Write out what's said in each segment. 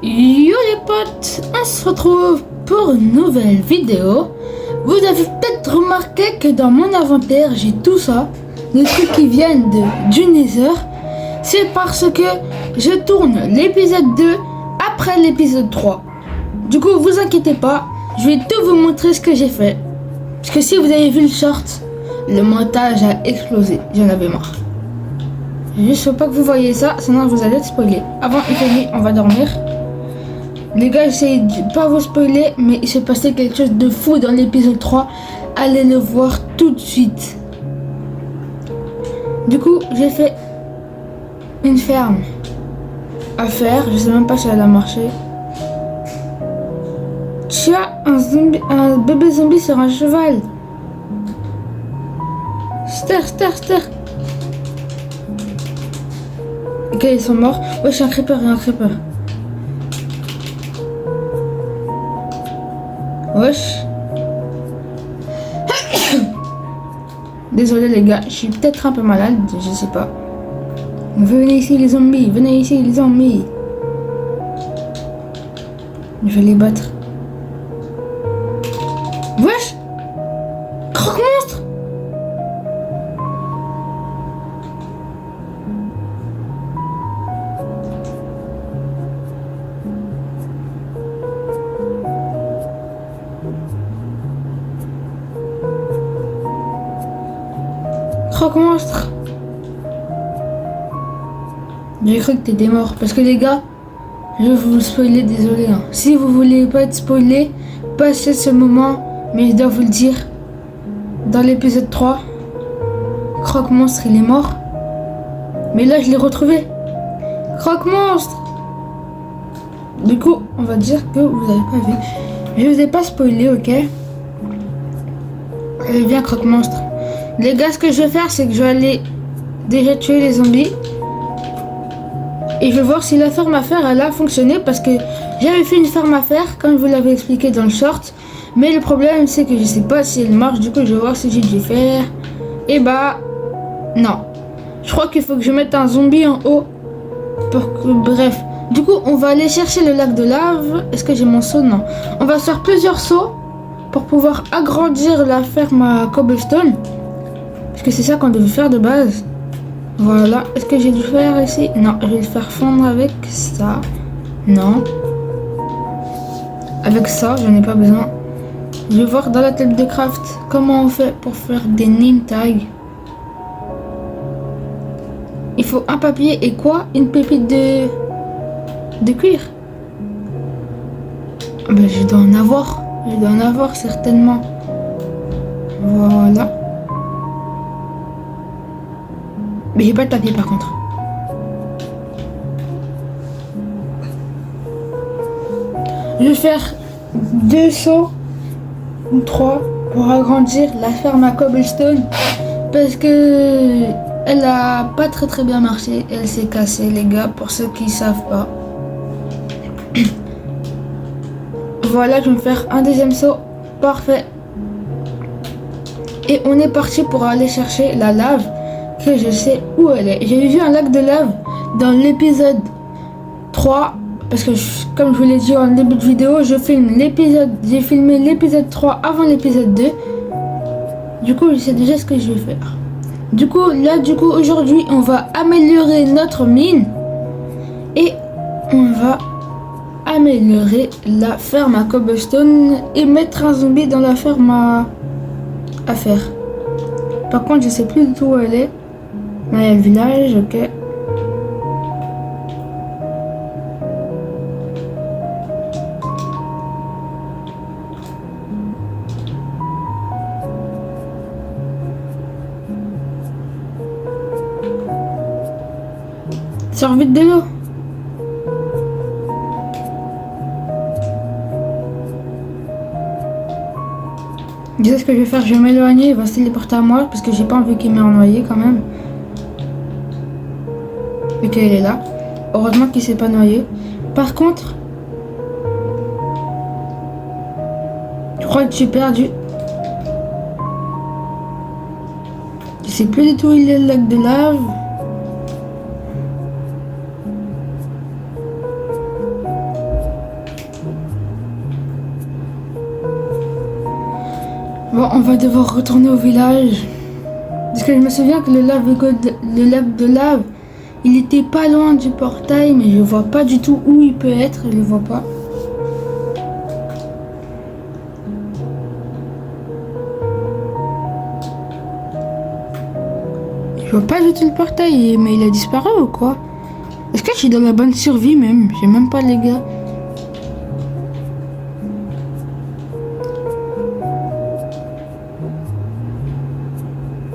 Yo les potes, on se retrouve pour une nouvelle vidéo. Vous avez peut-être remarqué que dans mon inventaire j'ai tout ça, des trucs qui viennent du Nether. C'est parce que je tourne l'épisode 2 après l'épisode 3. Du coup vous inquiétez pas, je vais tout vous montrer ce que j'ai fait. Parce que si vous avez vu le short, le montage a explosé, j'en avais marre. Juste faut pas que vous voyez ça, sinon vous allez être spoilé. Avant il fait nuit, on va dormir. Les gars, j'essaie de pas vous spoiler, mais il s'est passé quelque chose de fou dans l'épisode 3. Allez le voir tout de suite. Du coup, j'ai fait une ferme à faire. Je sais même pas si elle a marché. Tiens, un bébé zombie sur un cheval. Ster. Ok, ils sont morts. Ouais, c'est un creeper. Wesh. Désolé les gars, je suis peut-être un peu malade, je sais pas. Venez ici les zombies. Je vais les battre. Wesh. Croque-monstre. Croque-monstre. J'ai cru que t'étais mort. Parce que les gars, je vais vous spoiler, désolé. Hein. Si vous voulez pas être spoilé, passez ce moment. Mais je dois vous le dire. Dans l'épisode 3, Croque-monstre il est mort. Mais là je l'ai retrouvé. Croque-monstre. Du coup, on va dire que vous avez pas vu. Je vous ai pas spoilé, ok? Allez, viens Croque-monstre. Les gars, ce que je vais faire, c'est que je vais aller déjà tuer les zombies. Et je vais voir si la ferme à faire, elle a fonctionné. Parce que j'avais fait une ferme à faire, comme je vous l'avais expliqué dans le short. Mais le problème, c'est que je sais pas si elle marche. Du coup, je vais voir si j'ai dû faire. Et bah, non. Je crois qu'il faut que je mette un zombie en haut. Bref. Du coup, on va aller chercher le lac de lave. Est-ce que j'ai mon seau? Non. On va faire plusieurs sauts pour pouvoir agrandir la ferme à cobblestone. Parce que c'est ça qu'on devait faire de base. Voilà. Est-ce que j'ai dû faire ici? Non, je vais le faire fondre avec ça. Non. Avec ça, j'en ai pas besoin. Je vais voir dans la table de craft comment on fait pour faire des name tags. Il faut un papier et quoi? Une pépite de cuir. Ben, je dois en avoir. Je dois en avoir certainement. Voilà. Mais j'ai pas de papier par contre. Je vais faire 2 sauts ou 3 pour agrandir la ferme à cobblestone. Parce que elle a pas très bien marché. Elle s'est cassée les gars, pour ceux qui savent pas. Voilà, je vais me faire un deuxième saut. Parfait. Et on est parti pour aller chercher la lave. Que je sais où elle est. J'ai vu un lac de lave dans l'épisode 3. Parce que comme je vous l'ai dit en début de vidéo, j'ai filmé l'épisode 3 avant l'épisode 2. Du coup, je sais déjà ce que je vais faire. Du coup, aujourd'hui, on va améliorer notre mine. Et on va améliorer la ferme à cobblestone et mettre un zombie dans la ferme à faire. Par contre, je sais plus du tout où elle est. Là, il y a le village, ok. Sors vite de l'eau. Tu sais ce que je vais faire? Je vais m'éloigner, il va se téléporter à moi parce que j'ai pas envie qu'il m'ait noyé quand même. Et qu'il est là. Heureusement qu'il s'est pas noyé. Par contre, je crois que j'ai perdu. Je sais plus du tout où il est le lac de lave. Bon, on va devoir retourner au village. Parce que je me souviens que le lac de lave, il était pas loin du portail, mais je vois pas du tout où il peut être, je le vois pas. Je vois pas du tout le portail, mais il a disparu ou quoi? Est-ce que je suis dans la bonne survie même? J'ai même pas les gars.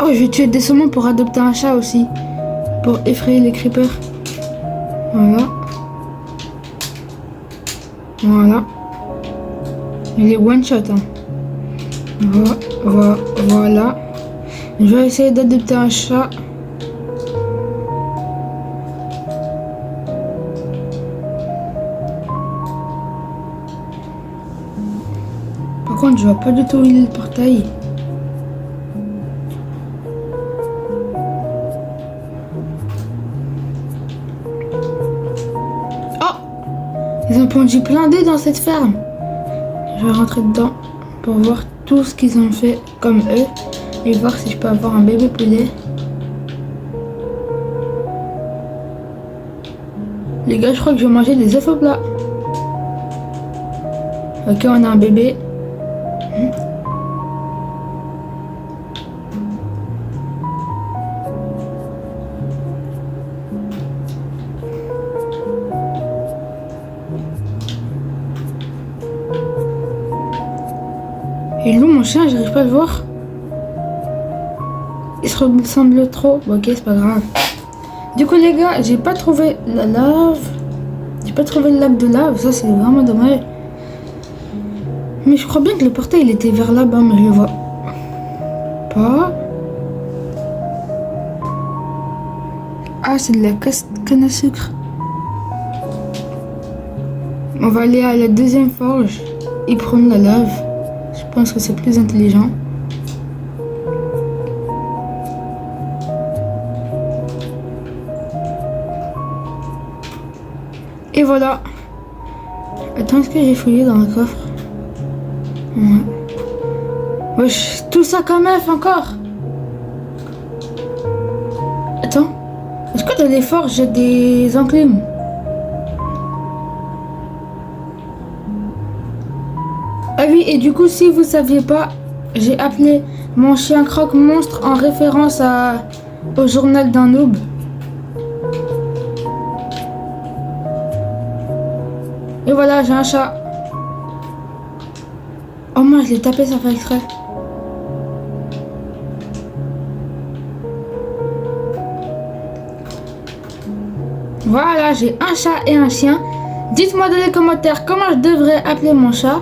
Oh, je vais tuer des saumons pour adopter un chat aussi. Pour effrayer les creepers. Voilà. Voilà. Il est one shot. Hein. Voilà. Je vais essayer d'adopter un chat. Par contre, je vois pas du tout où il est le portail. Ils ont pondu plein d'œufs dans cette ferme. Je vais rentrer dedans pour voir tout ce qu'ils ont fait comme eux et voir si je peux avoir un bébé poulet. Les gars, je crois que je vais manger des œufs au plat. Ok, on a un bébé. Et où mon chien, j'arrive pas à le voir. Il se ressemble trop. Bon, ok, c'est pas grave. Du coup, les gars, j'ai pas trouvé la lave. J'ai pas trouvé le lac de lave. Ça, c'est vraiment dommage. Mais je crois bien que le portail, il était vers là-bas, mais je le vois pas. Ah, c'est de la canne à sucre. On va aller à la deuxième forge et prendre la lave. Je pense que c'est plus intelligent. Et voilà. Attends, est-ce que j'ai fouillé dans le coffre? Ouais. Wesh, tout ça comme œuf encore. Attends. Est-ce que dans les forges, j'ai des enclumes? Ah oui, et du coup, si vous saviez pas, j'ai appelé mon chien croque-monstre en référence au journal d'un noob. Et voilà, j'ai un chat. Oh moi, je l'ai tapé sans faire exprès. Voilà, j'ai un chat et un chien. Dites-moi dans les commentaires comment je devrais appeler mon chat.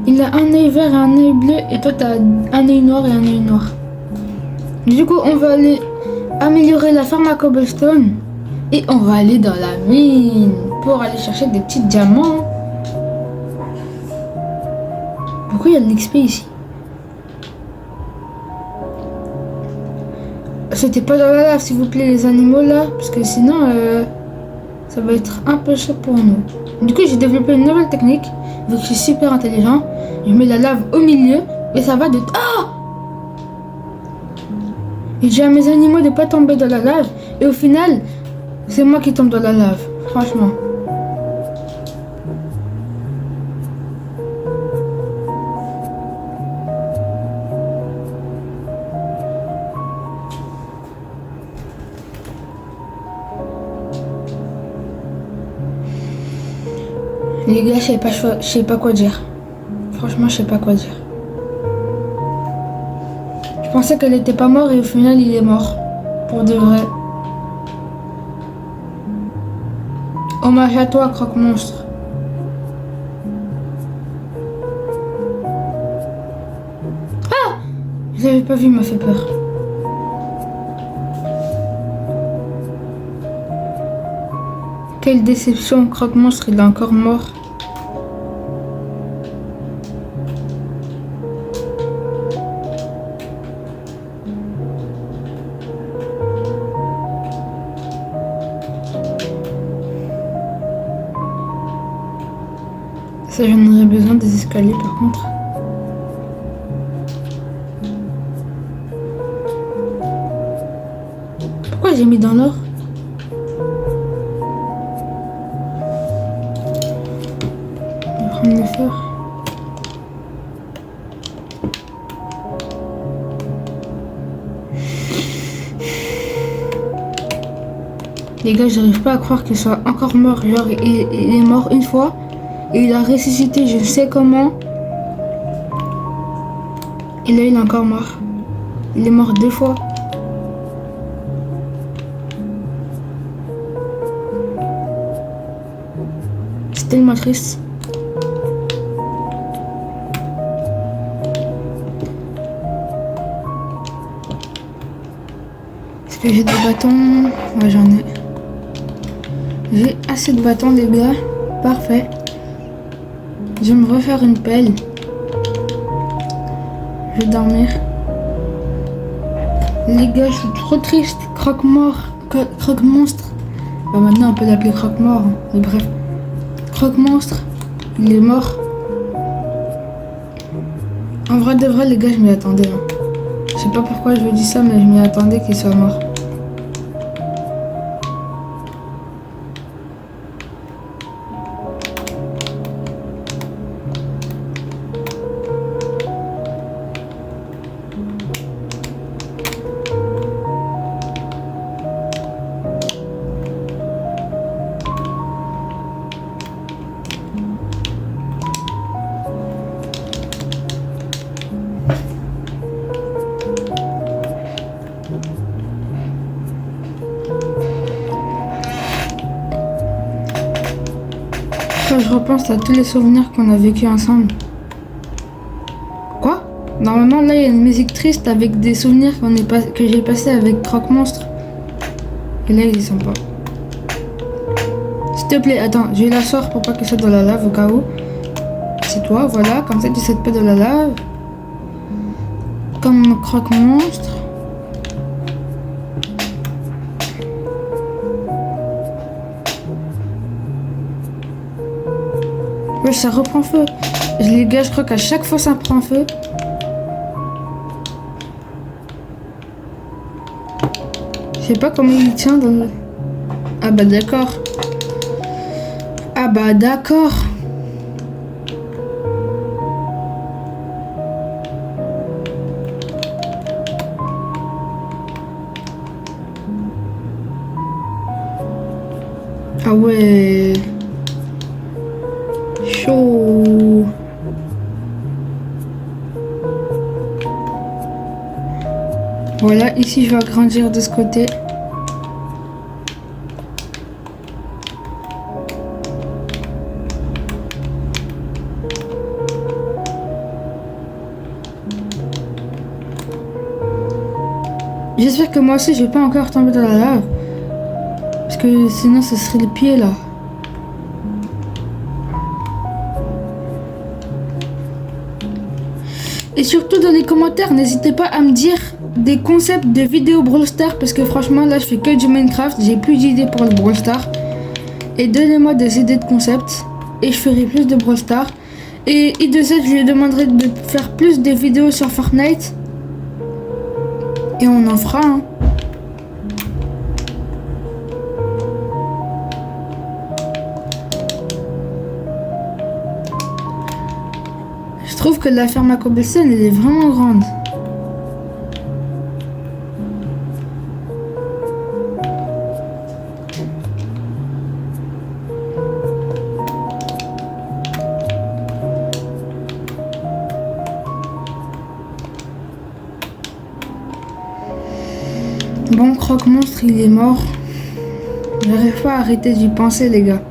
Il a un œil vert et un œil bleu et toi t'as un œil noir et un œil noir. Du coup on va aller améliorer la ferme à cobblestone et on va aller dans la mine pour aller chercher des petits diamants. Pourquoi il y a de l'XP ici? C'était pas dans la lave s'il vous plaît les animaux là, parce que sinon ça va être un peu chaud pour nous. Du coup j'ai développé une nouvelle technique, vu que je suis super intelligent. Je mets la lave au milieu et ça va de... Ah! Et j'ai à mes animaux de pas tomber dans la lave et au final c'est moi qui tombe dans la lave, franchement. Les gars, je sais pas quoi dire. Franchement, je sais pas quoi dire. Je pensais qu'elle était pas morte et au final, il est mort. Pour de vrai. Hommage à toi, croque-monstre. Ah! Je l'avais pas vu, il m'a fait peur. Quelle déception, croque-monstre, il est encore mort. Ça, j'en aurais besoin des escaliers par contre. Pourquoi j'ai mis dans l'or? On va prendre le fer. Les gars, j'arrive pas à croire qu'il soit encore mort. Genre, il est mort une fois et il a ressuscité, je sais comment. Et là, il est encore mort. Il est mort 2 fois. C'est tellement triste. Est-ce que j'ai des bâtons? Ouais, j'en ai. J'ai assez de bâtons, les gars. Parfait. Je vais me refaire une pelle. Je vais dormir. Les gars, je suis trop triste. Croque-mort. Croque-monstre. Bah, maintenant, on peut l'appeler croque-mort. Mais bref. Croque-monstre. Il est mort. En vrai de vrai, les gars, je m'y attendais. Je sais pas pourquoi je vous dis ça, mais je m'y attendais qu'il soit mort. Quand je repense à tous les souvenirs qu'on a vécu ensemble. Quoi? Normalement, là, il y a une musique triste avec des souvenirs que j'ai passés avec Croque-Monstre. Et là, ils y sont pas. S'il te plaît, attends, je vais la sortir pour pas que ça soit dans la lave au cas où. C'est toi, voilà, comme ça tu sautes pas de la lave. Comme Croque-Monstre. Ouais, ça reprend feu. Les gars, je crois qu'à chaque fois ça prend feu. Je sais pas comment il tient dans le... Ah bah d'accord. Ah bah d'accord. Ah ouais. Chaud. Voilà, ici je vais agrandir de ce côté. J'espère que moi aussi je vais pas encore tomber dans la lave. Parce que sinon ce serait le pied là. Et surtout dans les commentaires, n'hésitez pas à me dire des concepts de vidéos Brawl Stars. Parce que franchement là je fais que du Minecraft. J'ai plus d'idées pour le Brawl Stars. Et donnez-moi des idées de concepts. Et je ferai plus de Brawl Stars. Et I2Z, je lui demanderai de faire plus de vidéos sur Fortnite. Et on en fera hein. Je trouve que la ferme à cobblestone elle est vraiment grande. Bon, Croque-Monstre il est mort. J'arrive pas à arrêter d'y penser les gars.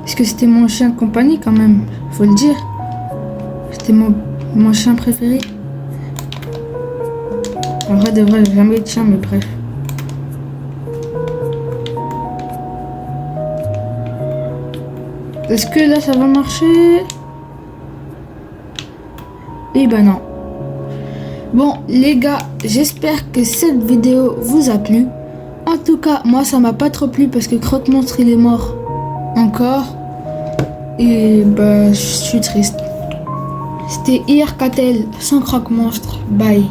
Parce que c'était mon chien de compagnie quand même, faut le dire. C'était mon chien préféré. En vrai de vrai, j'ai jamais eu de chien, mais bref. Est-ce que là ça va marcher? Eh ben non. Bon les gars, j'espère que cette vidéo vous a plu. En tout cas, moi ça m'a pas trop plu parce que Croque Monstre il est mort encore. Et bah je suis triste. C'était IRKTL sans Croque Monstre. Bye.